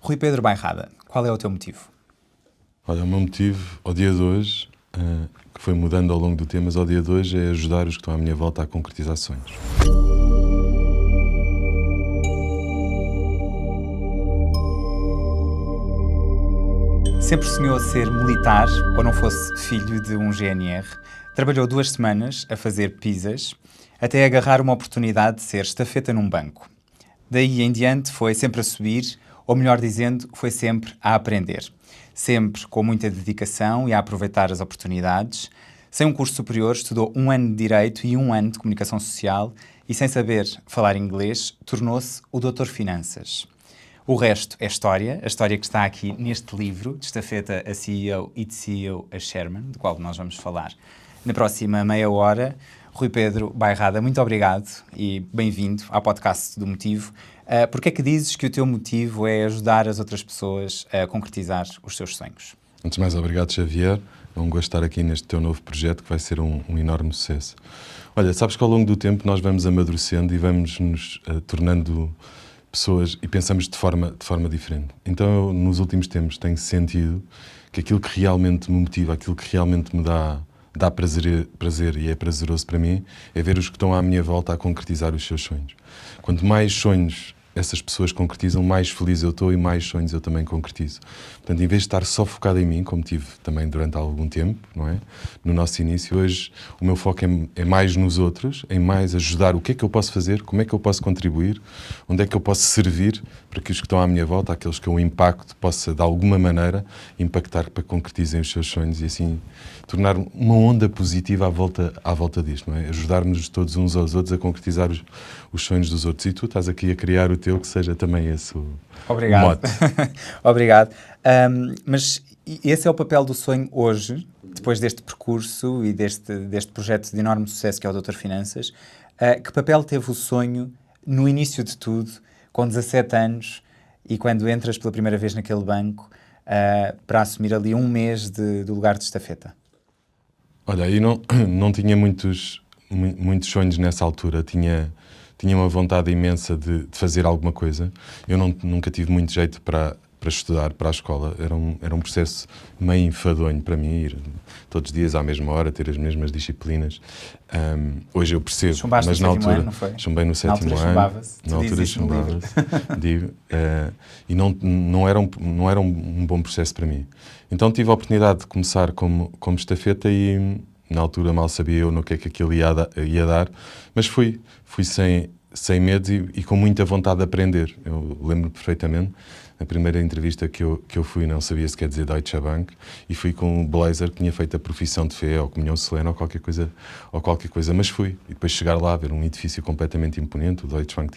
Rui Pedro Bairrada, qual é o teu motivo? Olha, o meu motivo, ao dia de hoje, que foi mudando ao longo do tempo, mas ao dia de hoje é ajudar os que estão à minha volta a concretizar sonhos. Sempre sonhou ser militar ou não fosse filho de um GNR. Trabalhou 2 semanas a fazer pizzas, até agarrar uma oportunidade de ser estafeta num banco. Daí em diante foi sempre a subir, ou melhor dizendo, foi sempre a aprender. Sempre com muita dedicação e a aproveitar as oportunidades. Sem um curso superior, estudou 1 ano de Direito e 1 ano de Comunicação Social e, sem saber falar inglês, tornou-se o Doutor Finanças. O resto é história, a história que está aqui neste livro, de Estafeta a CEO e de CEO a Chairman, do qual nós vamos falar na próxima meia hora. Rui Pedro Bairrada, muito obrigado e bem-vindo ao podcast do Motivo. Porquê é que dizes que o teu motivo é ajudar as outras pessoas a concretizar os seus sonhos? Antes de mais, obrigado, Xavier. É um gosto estar aqui neste teu novo projeto, que vai ser um enorme sucesso. Olha, sabes que ao longo do tempo nós vamos amadurecendo e vamos nos tornando pessoas e pensamos de forma diferente. Então, eu, nos últimos tempos, tenho sentido que aquilo que realmente me motiva, aquilo que realmente me dá prazer e é prazeroso para mim, é ver os que estão à minha volta a concretizar os seus sonhos. Quanto mais sonhos essas pessoas concretizam, mais feliz eu estou e mais sonhos eu também concretizo. Portanto, em vez de estar só focado em mim, como tive também durante algum tempo, não é? No nosso início, hoje o meu foco é mais nos outros, em mais ajudar o que é que eu posso fazer, como é que eu posso contribuir, onde é que eu posso servir para que os que estão à minha volta, aqueles que eu impacto, possa de alguma maneira impactar para que concretizem os seus sonhos e assim tornar uma onda positiva à volta disto, não é? Ajudarmos todos uns aos outros a concretizar os sonhos dos outros. E tu estás aqui a criar o teu, que seja também esse o mote. Obrigado. Mas esse é o papel do sonho hoje, depois deste percurso e deste projeto de enorme sucesso que é o Doutor Finanças. Que papel teve o sonho no início de tudo, com 17 anos, e quando entras pela primeira vez naquele banco, para assumir ali 1 mês do lugar de estafeta? Olha, eu não tinha muitos sonhos nessa altura. Tinha uma vontade imensa de fazer alguma coisa. Eu nunca tive muito jeito para estudar, para a escola. Era um processo meio enfadonho para mim, ir todos os dias à mesma hora, ter as mesmas disciplinas. Hoje eu percebo, Chumbaste mas no na sétimo altura ano, não foi? chumbei no sétimo ano. Na altura chumbava-se, digo. E não era um bom processo para mim. Então tive a oportunidade de começar como estafeta e na altura mal sabia eu no que é que aquilo ia dar, mas fui sem medo e com muita vontade de aprender. Eu lembro perfeitamente, a primeira entrevista que eu fui, não sabia se quer dizer Deutsche Bank, e fui com um blazer que tinha feito a profissão de fé, ou comunhão solene, ou qualquer coisa, mas fui. E depois chegar lá, ver um edifício completamente imponente. O Deutsche Bank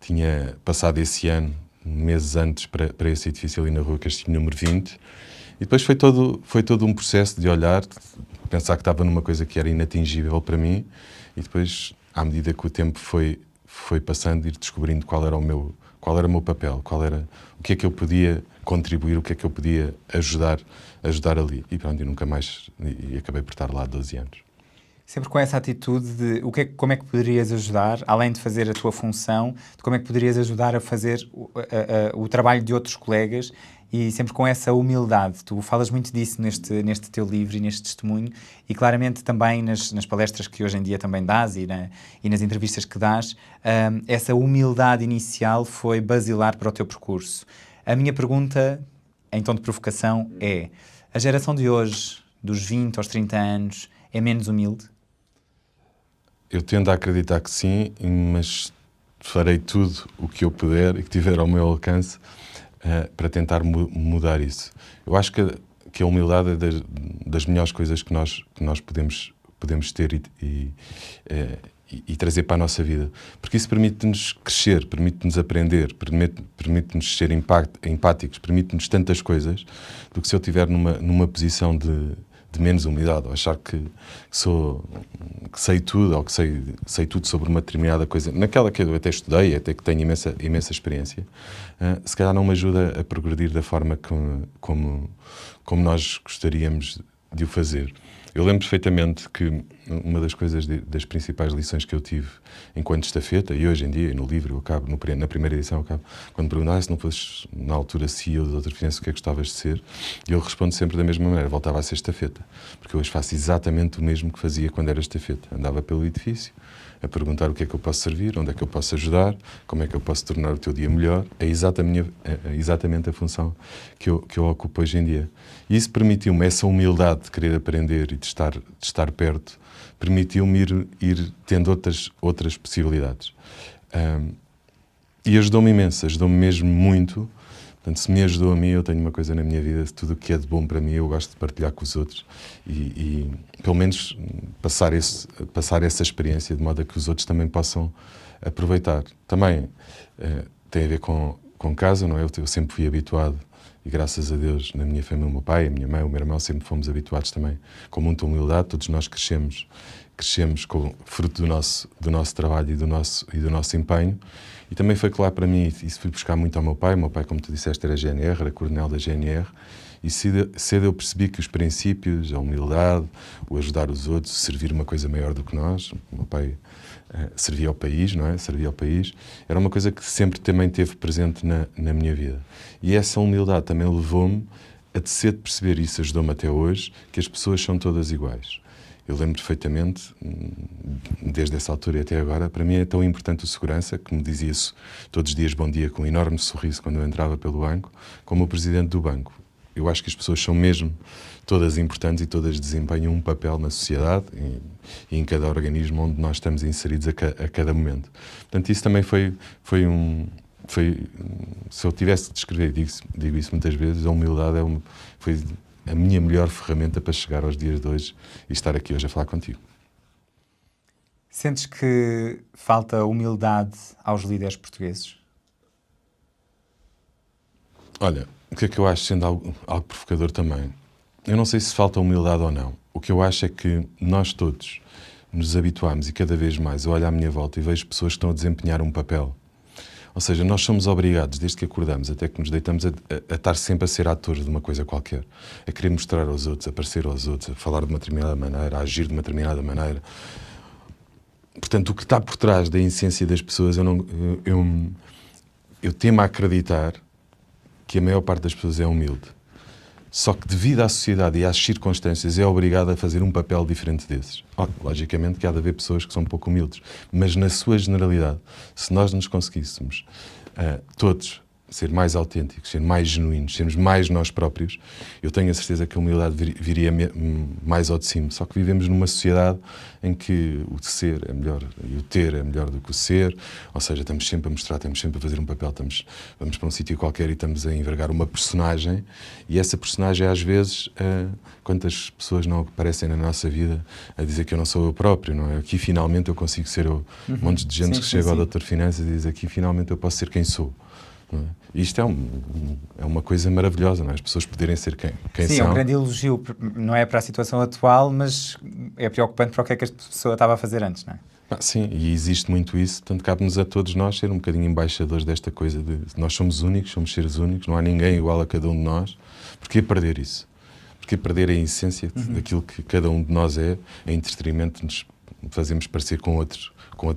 tinha passado esse ano, meses antes, para esse edifício ali na rua Castilho número 20, e depois foi todo um processo de olhar, de pensar que estava numa coisa que era inatingível para mim, e depois, à medida que o tempo foi passando, ir descobrindo qual era o meu papel, o que é que eu podia contribuir, o que é que eu podia ajudar ali. E pronto, e nunca mais, e acabei por estar lá há 12 anos. Sempre com essa atitude de como é que poderias ajudar, além de fazer a tua função, de como é que poderias ajudar a fazer o trabalho de outros colegas, e sempre com essa humildade. Tu falas muito disso neste teu livro e neste testemunho, e claramente também nas palestras que hoje em dia também dás e nas entrevistas que dás, essa humildade inicial foi basilar para o teu percurso. A minha pergunta, em tom de provocação, é: a geração de hoje, dos 20 aos 30 anos, é menos humilde? Eu tendo a acreditar que sim, mas farei tudo o que eu puder e que tiver ao meu alcance para tentar mudar isso. Eu acho que a humildade é das melhores coisas que nós podemos ter e trazer para a nossa vida. Porque isso permite-nos crescer, permite-nos aprender, permite-nos ser empáticos, permite-nos tantas coisas, do que se eu estiver numa posição de menos humildade, ou achar que sei tudo, ou que sei tudo sobre uma determinada coisa, naquela que eu até estudei, até que tenho imensa experiência, se calhar não me ajuda a progredir da forma como nós gostaríamos de o fazer. Eu lembro perfeitamente que uma das coisas, das principais lições que eu tive enquanto estafeta, e hoje em dia, no livro, eu acabo, na primeira edição, eu acabo, quando me perguntam se não fosses, na altura, CEO de outra finança, o que é que gostavas de ser? E eu respondo sempre da mesma maneira, voltava a ser estafeta. Porque hoje faço exatamente o mesmo que fazia quando era estafeta. Andava pelo edifício, a perguntar o que é que eu posso servir, onde é que eu posso ajudar, como é que eu posso tornar o teu dia melhor. É exatamente a função que eu ocupo hoje em dia. E isso permitiu-me, essa humildade de querer aprender e de estar perto, permitiu-me ir tendo outras possibilidades. E ajudou-me imenso, ajudou-me mesmo muito. Portanto, se me ajudou a mim, eu tenho uma coisa na minha vida, tudo o que é de bom para mim, eu gosto de partilhar com os outros e pelo menos passar essa experiência de modo a que os outros também possam aproveitar. Também tem a ver com casa, não é? Eu sempre fui habituado, e graças a Deus, na minha família, o meu pai, a minha mãe, o meu irmão, sempre fomos habituados também com muita humildade. Todos nós crescemos com fruto do nosso trabalho e do nosso empenho. E também foi claro para mim, isso fui buscar muito ao meu pai. O meu pai, como tu disseste, era GNR, era coronel da GNR. E cedo eu percebi que os princípios, a humildade, o ajudar os outros, servir uma coisa maior do que nós. O meu pai servia ao país, não é? Servia ao país. Era uma coisa que sempre também teve presente na minha vida. E essa humildade também levou-me a de cedo perceber, e isso ajudou-me até hoje, que as pessoas são todas iguais. Eu lembro perfeitamente, desde essa altura e até agora, para mim é tão importante o segurança, que me dizia isso todos os dias bom dia, com um enorme sorriso quando eu entrava pelo banco, como o presidente do banco. Eu acho que as pessoas são mesmo todas importantes e todas desempenham um papel na sociedade e em cada organismo onde nós estamos inseridos a cada momento. Portanto, isso também foi se eu tivesse de descrever, digo isso muitas vezes, a humildade foi a minha melhor ferramenta para chegar aos dias de hoje e estar aqui hoje a falar contigo. Sentes que falta humildade aos líderes portugueses? Olha, o que é que eu acho, sendo algo provocador também? Eu não sei se falta humildade ou não. O que eu acho é que nós todos nos habituamos e cada vez mais eu olho à minha volta e vejo pessoas que estão a desempenhar um papel. Ou seja, nós somos obrigados, desde que acordamos até que nos deitamos, a estar sempre a ser atores de uma coisa qualquer. A querer mostrar aos outros, a parecer aos outros, a falar de uma determinada maneira, a agir de uma determinada maneira. Portanto, o que está por trás da essência das pessoas, eu temo a acreditar que a maior parte das pessoas é humilde. Só que devido à sociedade e às circunstâncias é obrigado a fazer um papel diferente desses. Logicamente que há de haver pessoas que são pouco humildes, mas na sua generalidade, se nós nos conseguíssemos todos ser mais autênticos, ser mais genuínos, sermos mais nós próprios, eu tenho a certeza que a humildade viria mais ao de cima. Só que vivemos numa sociedade em que o ser é melhor e o ter é melhor do que o ser, ou seja, estamos sempre a mostrar, estamos sempre a fazer um papel, vamos para um sítio qualquer e estamos a envergar uma personagem, e essa personagem às vezes, quantas pessoas não aparecem na nossa vida a dizer que eu não sou eu próprio, não é? Aqui finalmente eu consigo ser eu. Montes de gente que chega ao Dr. Finanças e diz aqui finalmente eu posso ser quem sou. E isto é uma coisa maravilhosa, não é? As pessoas poderem ser quem sim, são. É um grande elogio, não é para a situação atual, mas é preocupante para o que é que a pessoa estava a fazer antes, não é? Sim, e existe muito isso, portanto cabe-nos a todos nós ser um bocadinho embaixadores desta coisa de nós somos únicos, somos seres únicos, não há ninguém igual a cada um de nós. Porquê perder isso? Porquê perder a essência daquilo que cada um de nós é, em detrimento de nos fazermos parecer com outros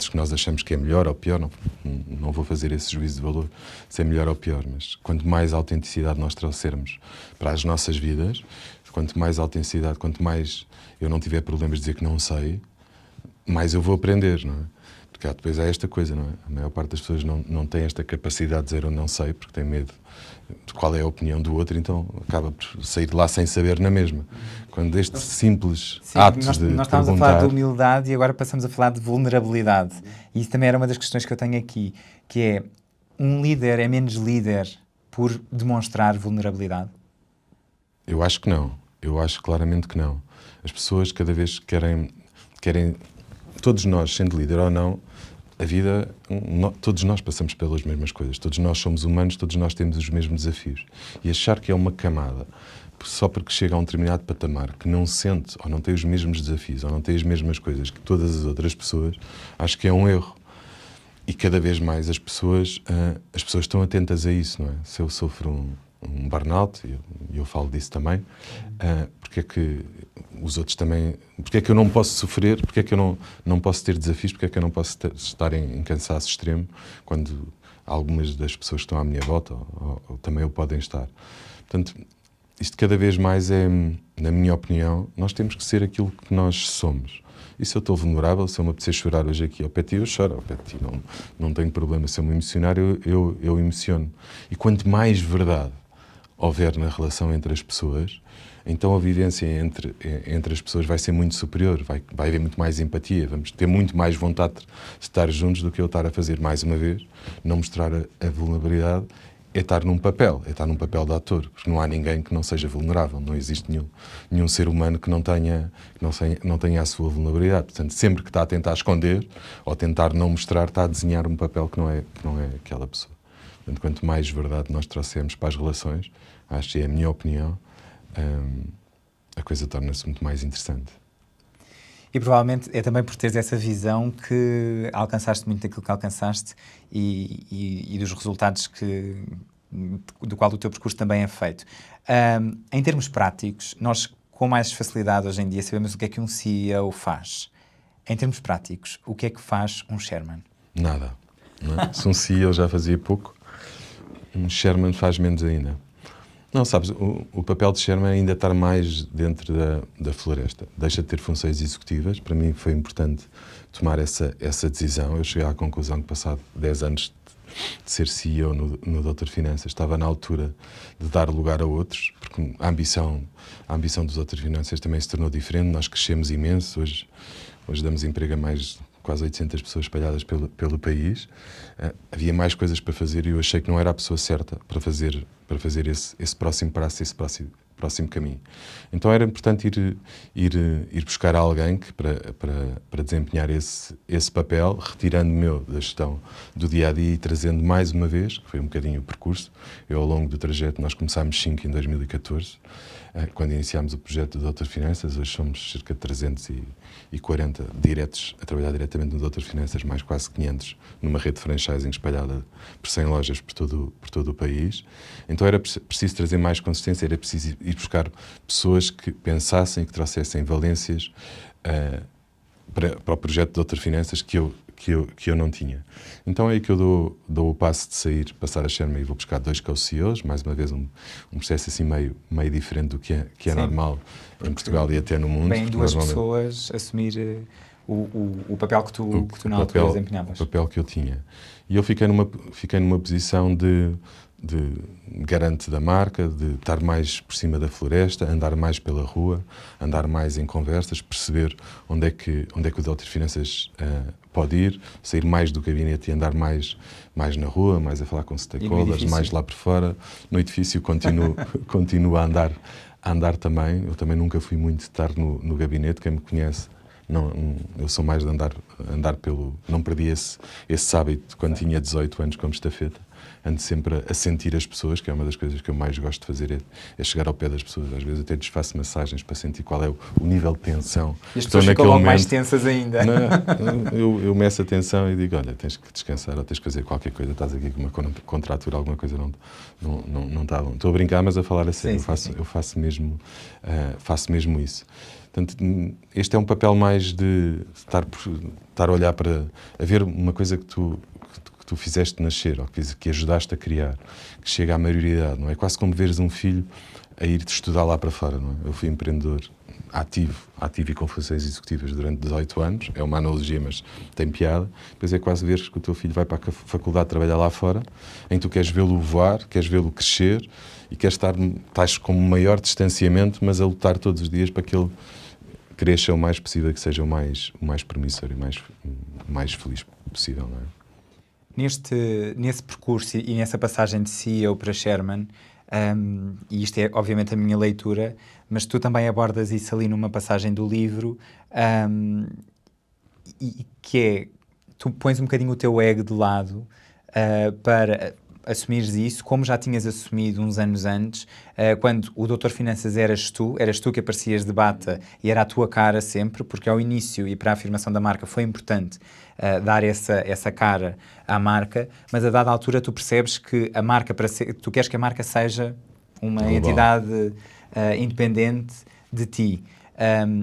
que nós achamos que é melhor ou pior? Não vou fazer esse juízo de valor se é melhor ou pior, mas quanto mais autenticidade nós trouxermos para as nossas vidas, quanto mais autenticidade, quanto mais eu não tiver problemas de dizer que não sei, mais eu vou aprender, não é? Porque depois há esta coisa, não é? A maior parte das pessoas não tem esta capacidade de dizer eu não sei, porque tem medo de qual é a opinião do outro, então acaba por sair de lá sem saber na mesma. Quando este simples ato nós de estávamos perguntar... a falar de humildade e agora passamos a falar de vulnerabilidade. E isso também era uma das questões que eu tenho aqui, que é, um líder é menos líder por demonstrar vulnerabilidade? Eu acho que não. Eu acho claramente que não. As pessoas cada vez querem todos nós, sendo líder ou não, a vida, todos nós passamos pelas mesmas coisas, todos nós somos humanos, todos nós temos os mesmos desafios. E achar que é uma camada, só porque chega a um determinado patamar, que não sente ou não tem os mesmos desafios ou não tem as mesmas coisas que todas as outras pessoas, acho que é um erro. E cada vez mais as pessoas estão atentas a isso, não é? Se eu sofro um burnout, e eu falo disso também. Porque é que os outros também... Porque é que eu não posso sofrer? Porque é que eu não posso ter desafios? Porque é que eu não posso estar em cansaço extremo quando algumas das pessoas que estão à minha volta ou também o podem estar? Portanto, isto cada vez mais é, na minha opinião, nós temos que ser aquilo que nós somos. E se eu estou vulnerável, se eu me apetecer chorar hoje aqui ao pé de ti, eu choro ao pé de ti. Não tenho problema. Se eu me emocionar, eu emociono. E quanto mais verdade houver na relação entre as pessoas, então a vivência entre as pessoas vai ser muito superior, vai haver muito mais empatia, vamos ter muito mais vontade de estar juntos do que eu estar a fazer, mais uma vez, não mostrar a vulnerabilidade, é estar num papel de ator, porque não há ninguém que não seja vulnerável, não existe nenhum ser humano que não tenha a sua vulnerabilidade. Portanto, sempre que está a tentar esconder ou tentar não mostrar, está a desenhar um papel que não é aquela pessoa. Portanto, quanto mais verdade nós trouxermos para as relações, acho que é a minha opinião, a coisa torna-se muito mais interessante. E provavelmente é também por teres essa visão que alcançaste muito daquilo que alcançaste e dos resultados do qual o teu percurso também é feito. Em termos práticos, nós com mais facilidade hoje em dia sabemos o que é que um CEO faz. Em termos práticos, o que é que faz um chairman? Nada. Não é? Se um CEO já fazia pouco, um chairman faz menos ainda. Não, sabes, o papel de chairman é ainda estar mais dentro da floresta. Deixa de ter funções executivas. Para mim foi importante tomar essa decisão. Eu cheguei à conclusão que, passado 10 anos de ser CEO no Doutor Finanças, estava na altura de dar lugar a outros, porque a ambição dos Doutor Finanças também se tornou diferente. Nós crescemos imenso. Hoje damos emprego a mais quase 800 pessoas espalhadas pelo país. Havia mais coisas para fazer e eu achei que não era a pessoa certa para fazer esse próximo passo, esse próximo caminho. Então era importante ir buscar alguém para desempenhar esse papel, retirando-me da gestão do dia-a-dia e trazendo mais uma vez, que foi um bocadinho o percurso. Eu, ao longo do trajeto, nós começámos 5 em 2014, quando iniciámos o projeto do Doutor Finanças. Hoje somos cerca de 340 diretos a trabalhar diretamente no Doutor Finanças, mais quase 500 numa rede de franchising espalhada por 100 lojas por todo o país. Então era preciso trazer mais consistência, era preciso ir buscar pessoas que pensassem e que trouxessem valências para o projeto de Doutor Finanças que eu não tinha. Então é aí que eu dou o passo de sair, passar a Sherman, e vou buscar 2 co-CEOs, mais uma vez um processo assim meio diferente do que é normal em Portugal e até no mundo. Bem, duas pessoas assumir o papel que tu na altura desempenhavas. O papel que eu tinha. E eu fiquei numa posição de garante da marca, de estar mais por cima da floresta, andar mais pela rua, andar mais em conversas, perceber onde é que o Doutor Finanças pode ir, sair mais do gabinete e andar mais na rua, mais a falar com stakeholders, mais lá por fora. No edifício continuo a andar também. Eu também nunca fui muito de estar no gabinete. Quem me conhece, eu sou mais de andar pelo... Não perdi esse hábito quando tinha 18 anos como estafeta. Ando sempre a sentir as pessoas, que é uma das coisas que eu mais gosto de fazer, é chegar ao pé das pessoas. Às vezes até lhes faço massagens para sentir qual é o nível de tensão. E as pessoas ficam logo mais tensas ainda. Eu meço a tensão e digo, olha, tens que descansar ou tens que fazer qualquer coisa, estás aqui com uma contratura, alguma coisa não está bom. Estou a brincar, mas a falar a sério. Eu faço mesmo isso. Portanto, este é um papel mais de estar a olhar para... a ver uma coisa que tu fizeste nascer, ou que ajudaste a criar, que chega à maioridade, não é? Quase como veres um filho a ir estudar lá para fora, não é? Eu fui empreendedor ativo e com funções executivas durante 18 anos, é uma analogia, mas tem piada. Depois é quase veres que o teu filho vai para a faculdade trabalhar lá fora, em que tu queres vê-lo voar, queres vê-lo crescer e estás com um maior distanciamento, mas a lutar todos os dias para que ele cresça o mais possível, que seja o mais promissor e mais feliz possível, não é? Nesse percurso e nessa passagem de CEO para Chairman, e isto é obviamente a minha leitura, mas tu também abordas isso ali numa passagem do livro, e que é, tu pões um bocadinho o teu ego de lado para assumires isso, como já tinhas assumido uns anos antes, quando o Doutor Finanças eras tu que aparecias de bata e era a tua cara sempre, porque ao início e para a afirmação da marca foi importante dar essa cara à marca, mas a dada altura tu percebes que a marca, tu queres que a marca seja uma Global. entidade independente de ti.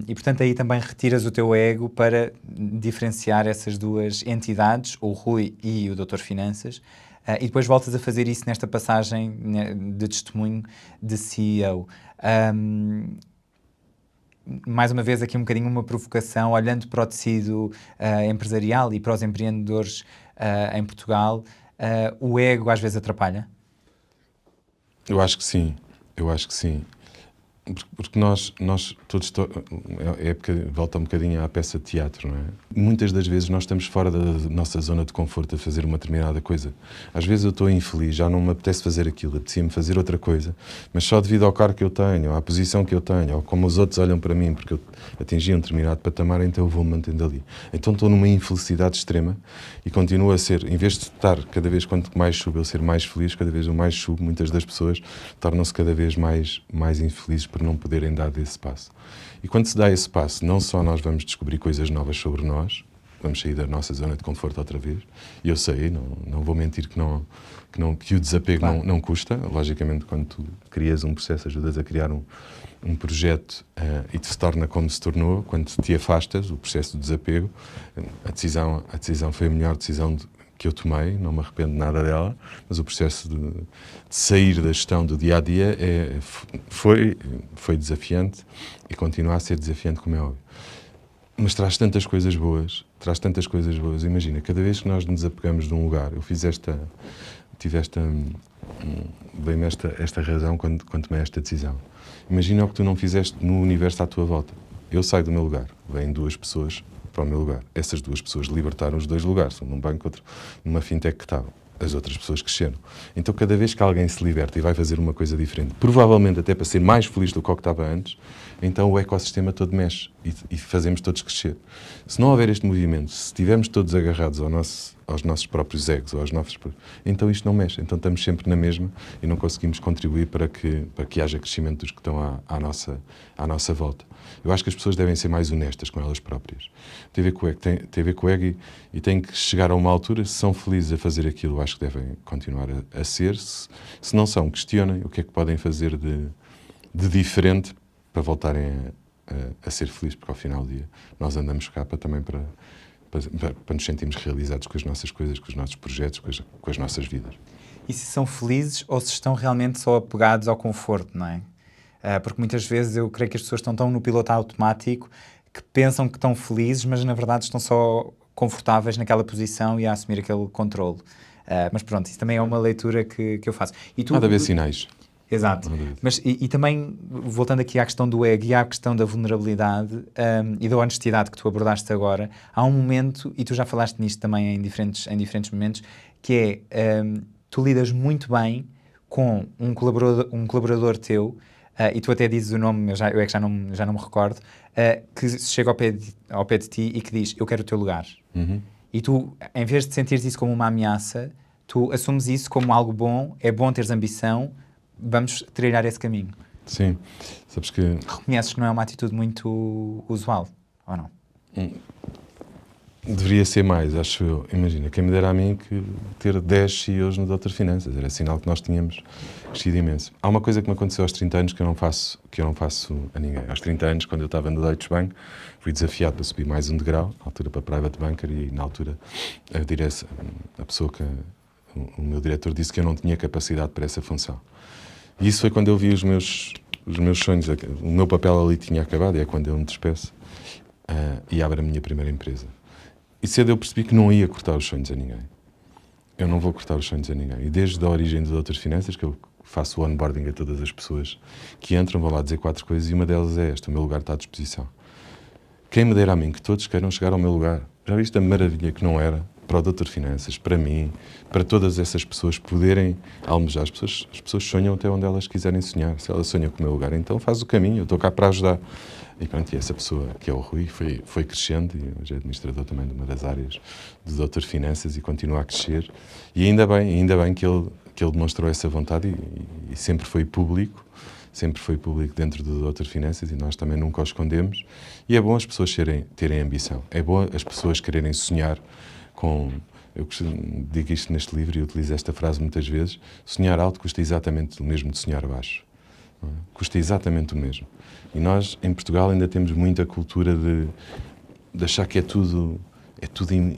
E, portanto, aí também retiras o teu ego para diferenciar essas duas entidades, o Rui e o Doutor Finanças, e depois voltas a fazer isso nesta passagem, né, de testemunho de CEO. Mais uma vez aqui um bocadinho uma provocação, olhando para o tecido empresarial e para os empreendedores em Portugal, o ego às vezes atrapalha? Eu acho que sim, eu acho que sim. Porque nós todos, volta um bocadinho à peça de teatro, não é? Muitas das vezes nós estamos fora da nossa zona de conforto a fazer uma determinada coisa. Às vezes eu estou infeliz, já não me apetece fazer aquilo, apetecia-me fazer outra coisa, mas só devido ao cargo que eu tenho, à posição que eu tenho, ou como os outros olham para mim, porque eu atingi um determinado patamar, então eu vou-me mantendo ali. Então estou numa infelicidade extrema e continuo a ser, em vez de estar cada vez quanto mais subo, eu ser mais feliz, cada vez eu mais subo, muitas das pessoas tornam-se cada vez mais infelizes por não poderem dar esse passo. E quando se dá esse passo, não só nós vamos descobrir coisas novas sobre nós, vamos sair da nossa zona de conforto outra vez, e eu sei, não vou mentir que o desapego claro, não custa. Logicamente, quando tu crias um processo, ajudas a criar um projeto e se torna como se tornou, quando te afastas, o processo do desapego, a decisão foi a melhor decisão que eu tomei, não me arrependo nada dela, mas o processo de sair da gestão do dia-a-dia foi desafiante e continua a ser desafiante, como é óbvio. Mas traz tantas coisas boas, imagina, cada vez que nós nos desapegamos de um lugar, eu veio-me esta razão quando tomei esta decisão. Imagina o que tu não fizeste no universo à tua volta. Eu saio do meu lugar, vêm duas pessoas para o meu lugar. Essas duas pessoas libertaram os dois lugares, um num banco, outro numa fintech que estava. As outras pessoas cresceram. Então, cada vez que alguém se liberta e vai fazer uma coisa diferente, provavelmente até para ser mais feliz do que o que estava antes, então o ecossistema todo mexe e fazemos todos crescer. Se não houver este movimento, se estivermos todos agarrados aos nossos próprios egos, então isto não mexe. Então estamos sempre na mesma e não conseguimos contribuir para que haja crescimento dos que estão à nossa volta. Eu acho que as pessoas devem ser mais honestas com elas próprias. Tem a ver com o ego e têm que chegar a uma altura, se são felizes a fazer aquilo, acho que devem continuar a ser. Se não são, questionem o que é que podem fazer de diferente para voltarem a ser felizes, porque ao final do dia nós andamos cá também para nos sentirmos realizados com as nossas coisas, com os nossos projetos, com as nossas vidas. E se são felizes ou se estão realmente só apegados ao conforto, não é? Porque muitas vezes eu creio que as pessoas estão tão no piloto automático que pensam que estão felizes, mas na verdade estão só confortáveis naquela posição e a assumir aquele controle. Mas pronto, isso também é uma leitura que eu faço. E tu, Há de haver sinais. Exato. Mas, e também, voltando aqui à questão do ego e à questão da vulnerabilidade e da honestidade que tu abordaste agora, há um momento, e tu já falaste nisto também em diferentes momentos, que é, tu lidas muito bem com um colaborador teu, e tu até dizes o nome, eu é que já não me recordo, que chega ao pé de ti e que diz, eu quero o teu lugar. Uhum. E tu, em vez de sentires isso como uma ameaça, tu assumes isso como algo bom, é bom teres ambição, vamos trilhar esse caminho. Sim, sabes que... Reconheces que não é uma atitude muito usual, ou não? Deveria ser mais, acho eu. Imagina, quem me dera a mim que ter 10 CEOs no Doutor Finanças, era sinal que nós tínhamos crescido imenso. Há uma coisa que me aconteceu aos 30 anos que eu não faço a ninguém. Aos 30 anos, quando eu estava no Deutsche Bank, fui desafiado para subir mais um degrau, na altura para Private Banker, e na altura a pessoa o meu diretor disse que eu não tinha capacidade para essa função. E isso foi quando eu vi os meus sonhos, o meu papel ali tinha acabado, e é quando eu me despeço e abro a minha primeira empresa. E cedo eu percebi que não ia cortar os sonhos a ninguém. Eu não vou cortar os sonhos a ninguém. E desde a origem das outras finanças, que eu faço o onboarding a todas as pessoas que entram, vão lá dizer 4 coisas, e uma delas é esta: o meu lugar está à disposição. Quem me dera a mim que todos queiram chegar ao meu lugar. Já viste a maravilha que não era para o Doutor Finanças, para mim, para todas essas pessoas poderem almejar. As pessoas sonham até onde elas quiserem sonhar. Se ela sonha com o meu lugar, então faz o caminho, eu estou cá para ajudar. E pronto, e essa pessoa, que é o Rui, foi crescendo, e hoje é administrador também de uma das áreas do Doutor Finanças e continua a crescer. E ainda bem que ele demonstrou essa vontade e sempre foi público dentro do Doutor Finanças, e nós também nunca o escondemos. E é bom as pessoas terem ambição, é bom as pessoas quererem sonhar com... Eu digo isto neste livro e utilizo esta frase muitas vezes: sonhar alto custa exatamente o mesmo de sonhar baixo. não é? Custa exatamente o mesmo. E nós, em Portugal, ainda temos muita cultura de achar que é tudo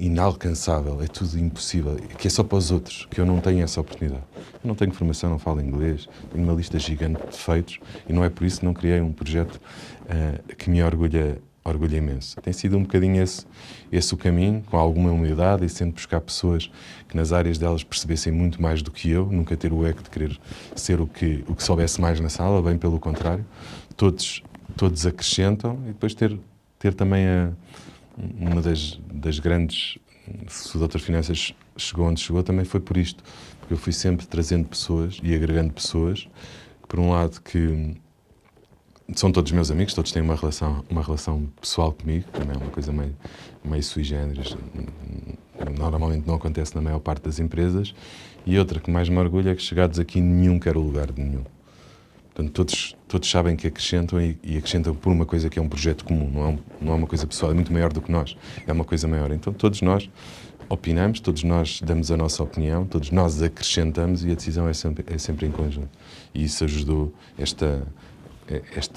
inalcançável, é tudo impossível, que é só para os outros, que eu não tenho essa oportunidade. Eu não tenho formação, não falo inglês, tenho uma lista gigante de defeitos e não é por isso que não criei um projeto que me orgulha imenso. Tem sido um bocadinho esse o caminho, com alguma humildade e sendo buscar pessoas que nas áreas delas percebessem muito mais do que eu, nunca ter o ego de querer ser o que soubesse mais na sala, bem pelo contrário. Todos acrescentam e depois ter também uma das grandes... Se o Dr. Finanças chegou onde chegou, também foi por isto. Porque eu fui sempre trazendo pessoas e agregando pessoas, que, por um lado, que são todos meus amigos, todos têm uma relação pessoal comigo, também é uma coisa meio sui generis, normalmente não acontece na maior parte das empresas. E outra que mais me orgulha é que, chegados aqui, nenhum quer o lugar de nenhum. Portanto, todos sabem que acrescentam e acrescentam por uma coisa que é um projeto comum, não é uma coisa pessoal, é muito maior do que nós, é uma coisa maior. Então todos nós opinamos, todos nós damos a nossa opinião, todos nós acrescentamos e a decisão é sempre em conjunto. E isso ajudou esta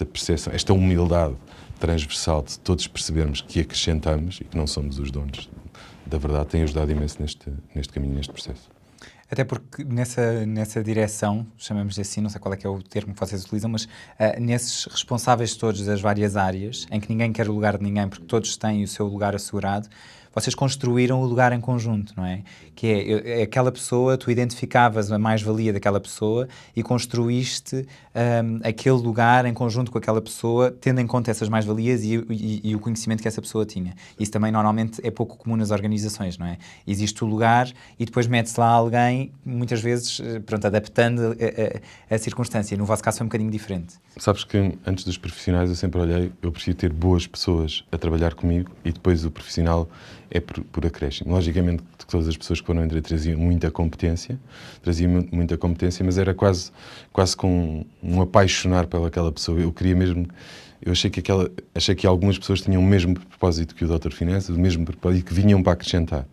percepção, esta humildade transversal de todos percebermos que acrescentamos e que não somos os donos da verdade, tem ajudado imenso neste caminho, neste processo. Até porque nessa direção, chamamos assim, não sei qual é que é o termo que vocês utilizam, mas nesses responsáveis todos das várias áreas, em que ninguém quer o lugar de ninguém porque todos têm o seu lugar assegurado, vocês construíram o lugar em conjunto, não é? Que é aquela pessoa, tu identificavas a mais-valia daquela pessoa e construíste aquele lugar em conjunto com aquela pessoa, tendo em conta essas mais-valias e o conhecimento que essa pessoa tinha. Isso também normalmente é pouco comum nas organizações, não é? Existe o lugar e depois mete-se lá alguém, muitas vezes, pronto, adaptando a circunstância. No vosso caso foi um bocadinho diferente. Sabes que antes dos profissionais eu sempre olhei, eu preciso ter boas pessoas a trabalhar comigo e depois o profissional é por acréscimo. Logicamente que todas as pessoas que foram entrar traziam muita competência, mas era quase com um apaixonar pelaquela pessoa. Eu queria mesmo, achei que algumas pessoas tinham o mesmo propósito que o Dr. Finanças, o mesmo propósito, que vinham para acrescentar.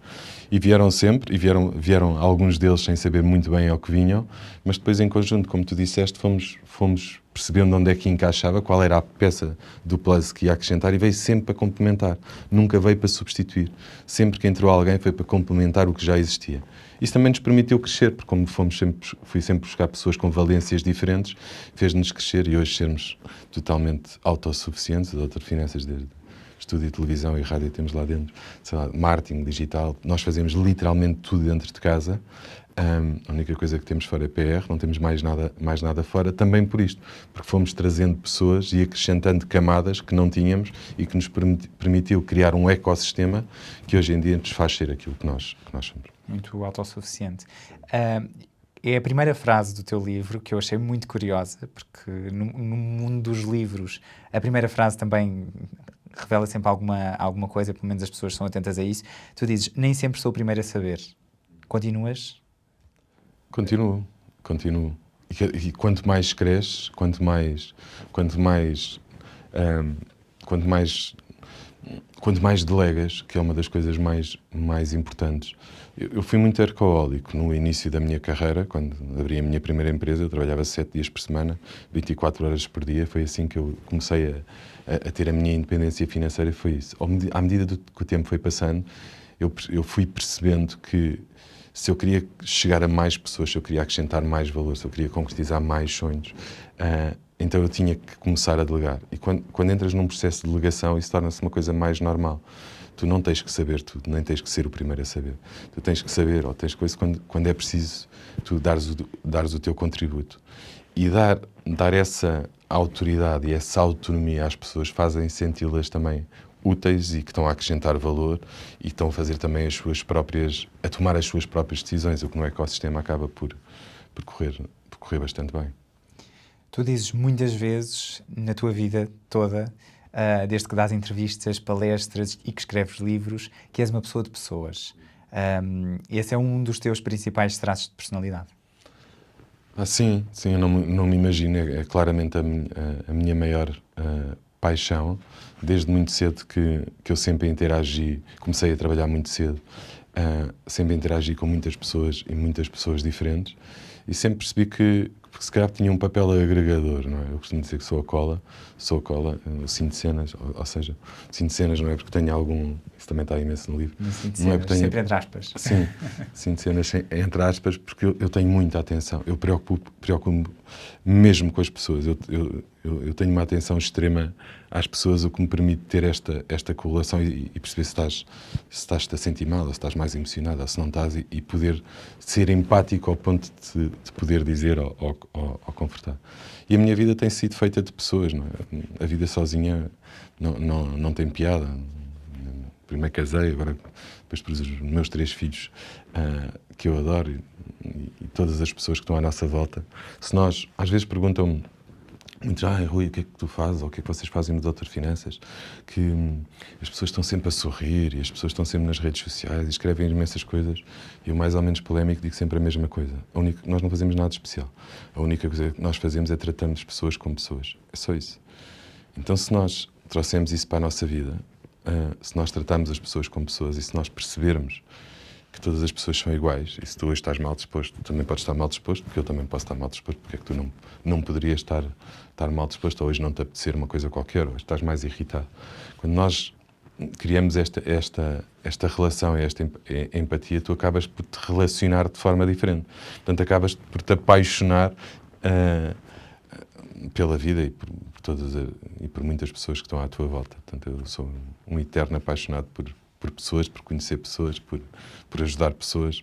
E vieram sempre, e vieram alguns deles sem saber muito bem ao que vinham, mas depois em conjunto, como tu disseste, fomos percebendo onde é que encaixava, qual era a peça do puzzle que ia acrescentar e veio sempre para complementar, nunca veio para substituir. Sempre que entrou alguém foi para complementar o que já existia. Isso também nos permitiu crescer, porque como fui sempre buscar pessoas com valências diferentes, fez-nos crescer e hoje sermos totalmente autossuficientes. O Dr. Finanças, desde estúdio de televisão e rádio temos lá dentro, sei lá, marketing, digital, nós fazemos literalmente tudo dentro de casa. A única coisa que temos fora é PR, não temos mais nada fora, também por isto, porque fomos trazendo pessoas e acrescentando camadas que não tínhamos e que nos permitiu criar um ecossistema que hoje em dia nos faz ser aquilo que nós somos. Muito autossuficiente. É a primeira frase do teu livro que eu achei muito curiosa, porque no mundo dos livros a primeira frase também revela sempre alguma coisa, pelo menos as pessoas são atentas a isso. Tu dizes, nem sempre sou o primeiro a saber. Continuas? Continuo. E quanto mais cresces, quanto mais delegas, que é uma das coisas mais importantes. Eu fui muito arcoólico no início da minha carreira, quando abri a minha primeira empresa, eu trabalhava 7 dias por semana, 24 horas por dia, foi assim que eu comecei a ter a minha independência financeira, foi isso. À medida que o tempo foi passando, eu fui percebendo que se eu queria chegar a mais pessoas, se eu queria acrescentar mais valor, se eu queria concretizar mais sonhos, então eu tinha que começar a delegar. E quando entras num processo de delegação, isso torna-se uma coisa mais normal. Tu não tens que saber tudo, nem tens que ser o primeiro a saber. Tu tens que saber, ou tens coisa quando é preciso, tu dares o teu contributo. E dar essa autoridade e essa autonomia às pessoas fazem senti-las também úteis e que estão a acrescentar valor e estão a fazer também a tomar as suas próprias decisões, o que no ecossistema acaba por correr bastante bem. Tu dizes muitas vezes na tua vida toda, desde que dás entrevistas, palestras e que escreves livros, que és uma pessoa de pessoas. Esse é um dos teus principais traços de personalidade. Sim, eu não me imagino, é claramente a minha maior paixão, desde muito cedo que eu sempre interagi, comecei a trabalhar muito cedo, sempre interagi com muitas pessoas e muitas pessoas diferentes e sempre percebi que porque se calhar tinha um papel agregador, não é? Eu costumo dizer que sou a cola, cinto cenas, ou seja, cinto cenas não é porque tenho algum, isso também está imenso no livro, No cinto não é cenas, porque tenho, sempre entre aspas. sim, cinto cenas entre aspas, porque eu tenho muita atenção, eu preocupo-me mesmo com as pessoas, eu tenho uma atenção extrema às pessoas, o que me permite ter esta correlação e perceber se estás-te a sentir mal, ou se estás mais emocionado, ou se não estás, e poder ser empático ao ponto de poder dizer ou confortar. E a minha vida tem sido feita de pessoas, não é? A vida sozinha não tem piada. Primeiro casei, agora depois pus os meus 3 filhos, que eu adoro, e todas as pessoas que estão à nossa volta. Se nós, às vezes perguntam-me, muitos, Rui, o que é que tu fazes, ou o que é que vocês fazem no Doutor Finanças? Que as pessoas estão sempre a sorrir, e as pessoas estão sempre nas redes sociais, e escrevem imensas coisas, e eu, mais ou menos polémico, digo sempre a mesma coisa. Nós não fazemos nada de especial. A única coisa que nós fazemos é tratarmos as pessoas como pessoas. É só isso. Então, se nós trouxermos isso para a nossa vida, se nós tratarmos as pessoas como pessoas, e se nós percebermos que todas as pessoas são iguais, e se tu hoje estás mal disposto, tu também podes estar mal disposto, porque eu também posso estar mal disposto, porque é que tu não poderias estar mal disposto, ou hoje não te apetecer uma coisa qualquer, ou estás mais irritado. Quando nós criamos esta relação e esta empatia, tu acabas por te relacionar de forma diferente. Portanto, acabas por te apaixonar pela vida e por muitas pessoas que estão à tua volta. Portanto, eu sou um eterno apaixonado por pessoas, por conhecer pessoas, por ajudar pessoas.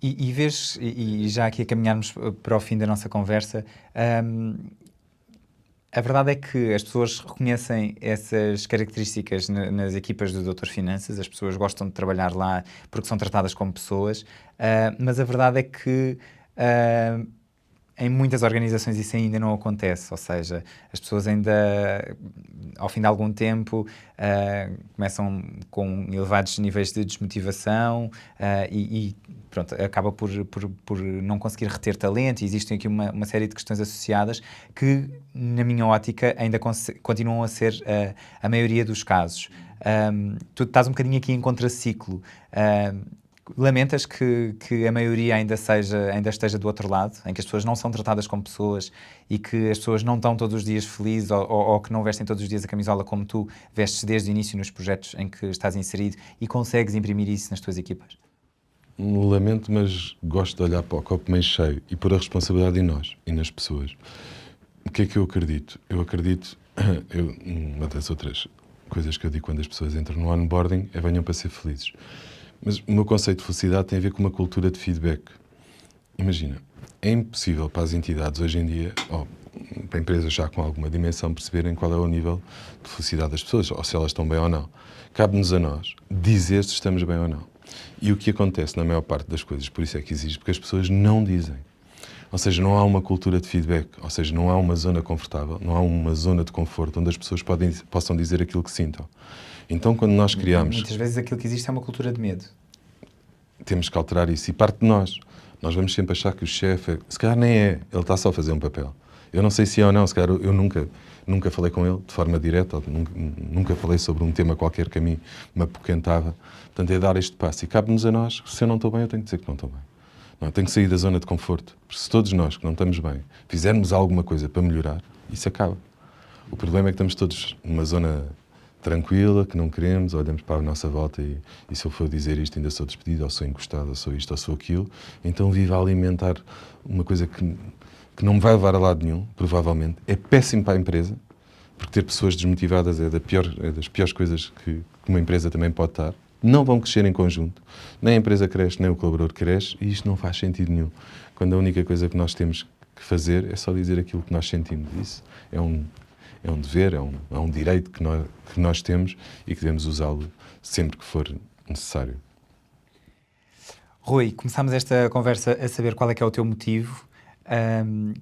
E vês, e já aqui a caminharmos para o fim da nossa conversa, a verdade é que as pessoas reconhecem essas características nas equipas do Doutor Finanças, as pessoas gostam de trabalhar lá porque são tratadas como pessoas, mas a verdade é que em muitas organizações isso ainda não acontece, ou seja, as pessoas ainda, ao fim de algum tempo, começam com elevados níveis de desmotivação e pronto, acaba por não conseguir reter talento, e existem aqui uma série de questões associadas que, na minha ótica, ainda continuam a ser a maioria dos casos. Tu estás um bocadinho aqui em contraciclo. Lamentas que a maioria ainda esteja do outro lado, em que as pessoas não são tratadas como pessoas e que as pessoas não estão todos os dias felizes ou que não vestem todos os dias a camisola como tu vestes desde o início nos projetos em que estás inserido e consegues imprimir isso nas tuas equipas? Lamento, mas gosto de olhar para o copo meio cheio e pôr a responsabilidade em nós e nas pessoas. O que é que eu acredito? Uma das outras coisas que eu digo quando as pessoas entram no onboarding é venham para ser felizes. Mas o meu conceito de felicidade tem a ver com uma cultura de feedback. Imagina, é impossível para as entidades hoje em dia, ou para empresas já com alguma dimensão, perceberem qual é o nível de felicidade das pessoas, ou se elas estão bem ou não. Cabe-nos a nós dizer se estamos bem ou não. E o que acontece na maior parte das coisas, por isso é que existe, porque as pessoas não dizem. Ou seja, não há uma cultura de feedback, ou seja, não há uma zona confortável, não há uma zona de conforto onde as pessoas possam dizer aquilo que sintam. Então, quando nós criamos... Muitas vezes aquilo que existe é uma cultura de medo. Temos que alterar isso. E parte de nós. Nós vamos sempre achar que o chefe... Se calhar nem é. Ele está só a fazer um papel. Eu não sei se é ou não. Se calhar eu nunca falei com ele de forma direta. Ou nunca falei sobre um tema qualquer que a mim me apoquentava. Portanto, é dar este passo. E cabe-nos a nós. Se eu não estou bem, eu tenho que dizer que não estou bem. Não, eu tenho que sair da zona de conforto. Porque se todos nós que não estamos bem fizermos alguma coisa para melhorar, isso acaba. O problema é que estamos todos numa zona... tranquila, que não queremos, olhamos para a nossa volta e se eu for dizer isto ainda sou despedido, ou sou encostado, ou sou isto, ou sou aquilo, então vivo a alimentar uma coisa que não me vai levar a lado nenhum, provavelmente. É péssimo para a empresa, porque ter pessoas desmotivadas é das piores coisas que uma empresa também pode estar. Não vão crescer em conjunto. Nem a empresa cresce, nem o colaborador cresce, e isto não faz sentido nenhum. Quando a única coisa que nós temos que fazer é só dizer aquilo que nós sentimos. Isso é um dever, é um direito que nós temos e que devemos usá-lo sempre que for necessário. Rui, começámos esta conversa a saber qual é que é o teu motivo.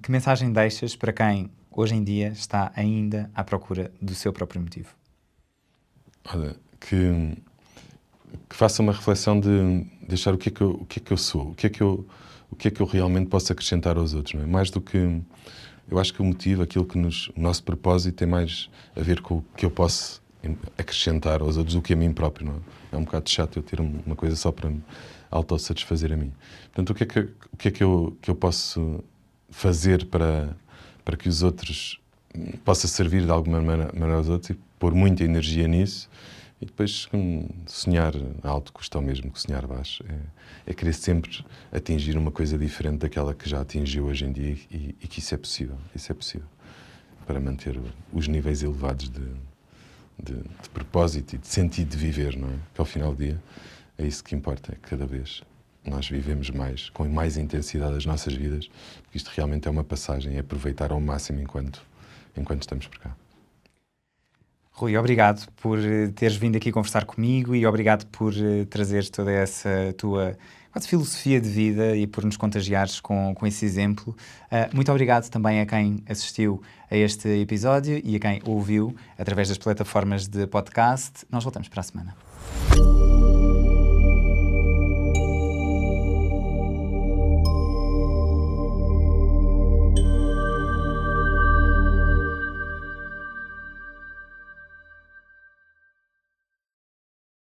Que mensagem deixas para quem hoje em dia está ainda à procura do seu próprio motivo? Olha, que faça uma reflexão de deixar o que é que eu sou, o que é que eu realmente posso acrescentar aos outros, não é? Mais do que... Eu acho que o motivo, o nosso propósito tem mais a ver com o que eu posso acrescentar aos outros do que a mim próprio, não é? É um bocado chato eu ter uma coisa só para autossatisfazer a mim. Portanto, o que é que eu posso fazer para que os outros possa servir de alguma maneira aos outros e pôr muita energia nisso e depois sonhar alto custa o mesmo que sonhar baixo. É querer sempre atingir uma coisa diferente daquela que já atingiu hoje em dia e que isso é possível. Isso é possível para manter os níveis elevados de propósito e de sentido de viver, não é? Que ao final do dia é isso que importa, é que cada vez nós vivemos mais, com mais intensidade as nossas vidas, porque isto realmente é uma passagem, é aproveitar ao máximo enquanto estamos por cá. Rui, obrigado por teres vindo aqui conversar comigo e obrigado por trazeres toda essa tua quase filosofia de vida e por nos contagiares com esse exemplo. Muito obrigado também a quem assistiu a este episódio e a quem ouviu através das plataformas de podcast. Nós voltamos para a semana.